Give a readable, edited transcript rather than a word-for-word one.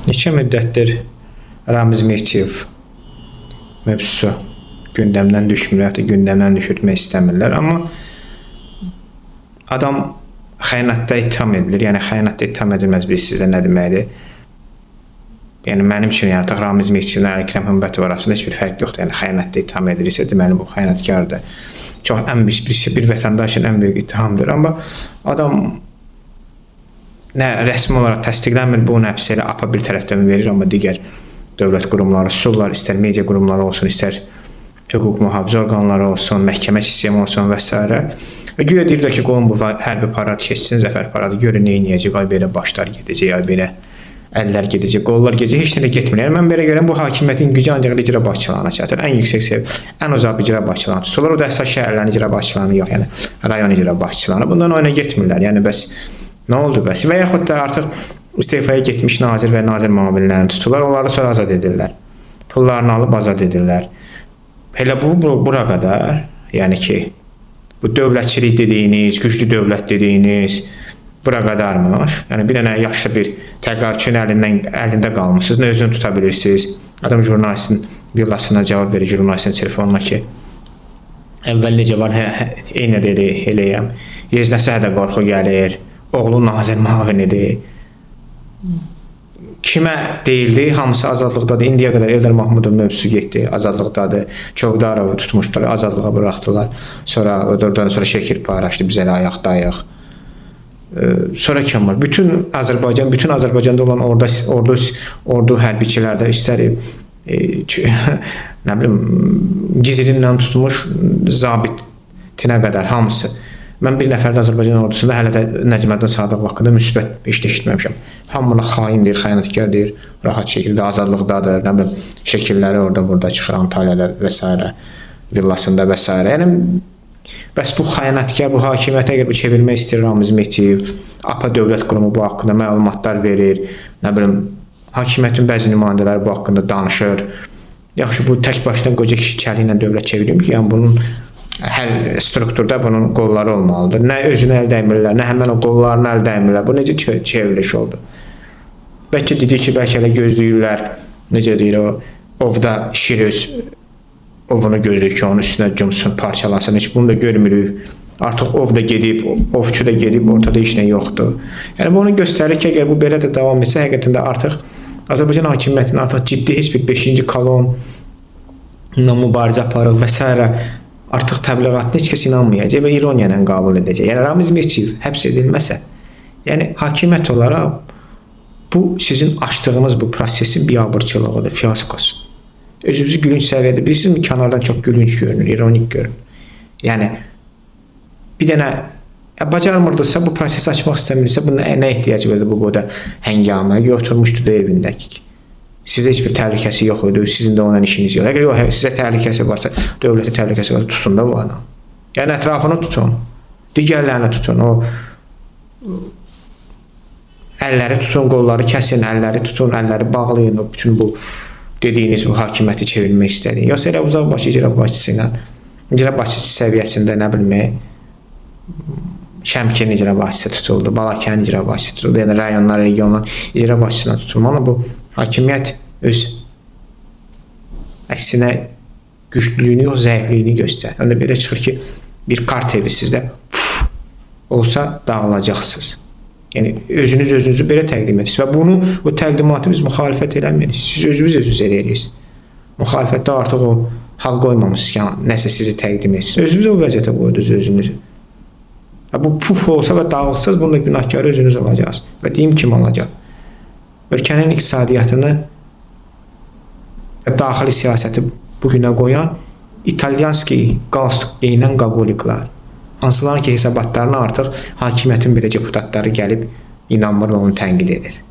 Neçə müddətdir Ramiz Mirçiyev mövzusu gündəmdən düşmür, ya da gündəmdən düşürtmək istəmirlər. Amma adam xəyanətdə ittiham edilir. Yəni xəyanətdə ittiham edilməz sizə nə deməkdir? Yəni mənim üçün artıq Ramiz Mirçiyevlə Əkrəm Hümbətov arasında heç bir fərq yoxdur. Yəni xəyanətdə ittiham edilirsə, deməli bu xəyanətkardır. Çox ən bir vətəndaşın ən böyük ittihamıdır. Amma adam nə rəsmi olaraq təsdiqlənmir, bu nəfsi elə APA bir tərəfdən verir, amma digər dövlət qurumları susurlar, istər media qurumları olsun, istər hüquq mühafizə orqanları olsun, məhkəmə sistemi olsun və s. Güya deyirlər ki, qoyun bu hərbi parad keçsin, zəfər paradı, görün nə edəcək, ay belə başlar gedəcək, ay belə əllər gedəcək, qollar gedəcək, heç nə getmir. Yəni mən belə görəm, bu hakimiyyətin gücü ancaq icra başçılarına çatır. Ən yüksək seviyə, ən uzaq icra başçılarını tuturlar. O da əsas şəhərlərin icra başçılarını yox, yəni rayon icra başçılarını. Bundan oyuna getmirlər. Yəni bəs nə oldu bəs? Və yaxud da artıq istifaya getmiş nazir və nazir müavinlərini tuturlar, onları sonra azad edirlər. Pullarını alıb azad edirlər. Elə bura qədər, yəni ki, bu dövlətçilik dediyiniz, güclü dövlət dediyiniz bura qadarmış. Yəni bir dənə yaşlı bir təqaüdçünün əlində qalmışsınız, nə özünü tuta bilirsiniz. Adam jurnalistin villasına cavab verir, jurnalistin telefonuna ki, əvvəl necə var, eyni dedi, eləyəm. Yeznəsə də qorxu gəlir, oğlu nazir müavinidir. Kimə deyildi? Hamısı azadlıqdadır. İndiyə qədər Eldar Mahmudov mövzusu getdi, azadlıqdadır. Çovdarovu tutmuşdular, azadlığa buraxdılar. Oradan sonra Şəkir paylaşdı, biz elə ayaqdayıq. Sonra kim var? Bütün Azərbaycanda olan ordu hərbiçilərdə istər nə bilim gizlindən tutmuş zabitinə qədər hamısı. Mən bir nəfər də Azərbaycan ordusunda hələ də Nəcməddin Sadıq haqqında müsbət heç də eşitməmişəm. Hamına xain deyir, xəyanətkar deyir, rahat şəkildə azadlıqdadır, nə bilim şəkilləri orada-burada çıxır, Antalyada və s. villasında və s. Yəni bəs bu xəyanətkar, bu hakimiyyətə əgər çevirmək istəyir Ramiz Mirçiyev, APA dövlət qurumu bu haqqında məlumatlar verir, nə bilim hakimiyyətin bəzi nümayəndələri bu haqqında danışır. Yaxşı, bu tək başına qoca kişi çəli ilə dövlət çevirir ki, yəni bunun hər strukturda bunun qolları olmalıdır. Nə özünə əl dəymirlər, nə həmən o qollarına əl dəymirlər. Bu necə çevriliş oldu? Bəlkə dedik ki, bəlkə elə gözləyirlər, necə deyir o, ovda şir öz ovunu gözləyir ki, onun üstünə cümsün, parçalasın. Heç bunu da görmürük. Artıq ov da gedib, ovçu da gedib, ortada heç nə yoxdur. Yəni bu onu göstərir ki, əgər bu belə də davam etsə, həqiqətən də artıq Azərbaycan hakimiyyətinin artıq ciddi heç bir 5-ci kolonla mübarizə aparır və s. Artıq təbliğatına heç kəs inanmayacaq və ironiya ilə qəbul edəcək. Yəni Ramiz Mirçiyev həbs edilməsə, yəni hakimiyyət olaraq bu sizin açdığınız bu prosesin biabırçılığıdır, fiyaskosudur. Özünüzü gülünç səviyyədə bilirsinizmi? Kənardan çox gülünç görünür, ironik görünür. Yəni bir dənə bacarmırdısa, bu prosesi açmaq istəmirsə, buna nə ehtiyac verdi bu qoda həngamə? Oturmuşdu da evində ki, sizə heç bir təhlükəsi yox idi, sizin də ondan işiniz yox. Əgər sizə təhlükəsi varsa, dövlətə təhlükəsi varsa, tutun da bu adam. Yəni ətrafını tutun, digərlərini tutun, o əlləri tutun, qolları kəsin, əlləri tutun, əlləri bağlayın, o bütün bu dediyiniz bu hakimiyyəti çevirmək istədiyin. Yoxsa elə uzaq başı icra başçısı ilə, icra başçısı səviyyəsində nə bilmək, Şəmkirin icra başçısı tutuldu, Balakənin icra başçısı tutuldu, yəni rayonlar, regionlar icra başçısına tutulmalı. Bu hakimiyyət öz əksinə güclülüyünü yox, zəifliyini göstərir. Onda belə çıxır ki, bir kart evi sizdə olsa dağılacaqsınız. Yəni özünüzü belə təqdim edirsiniz və bunu, o təqdimatı biz müxalifət eləmirik. Siz özünüz eləyirsiniz. Müxalifətdə artıq o hal qoymamışsınız ki, nəsə sizi təqdim edirsiniz. Özünüz o vəziyyətə qoydunuz özünüzü. Bu puf olsa və dağılsız, bunun da günahkarı özünüz olacaqsınız. Və deyim kim olacaq? Ölkənin iqtisadiyyatını və daxili siyasəti bugünə qoyan İtalyanski qalstuk deyilən qagoliklar, hansıların ki hesabatlarına artıq hakimiyyətin belə deputatları gəlib inanmır və onu tənqid edir.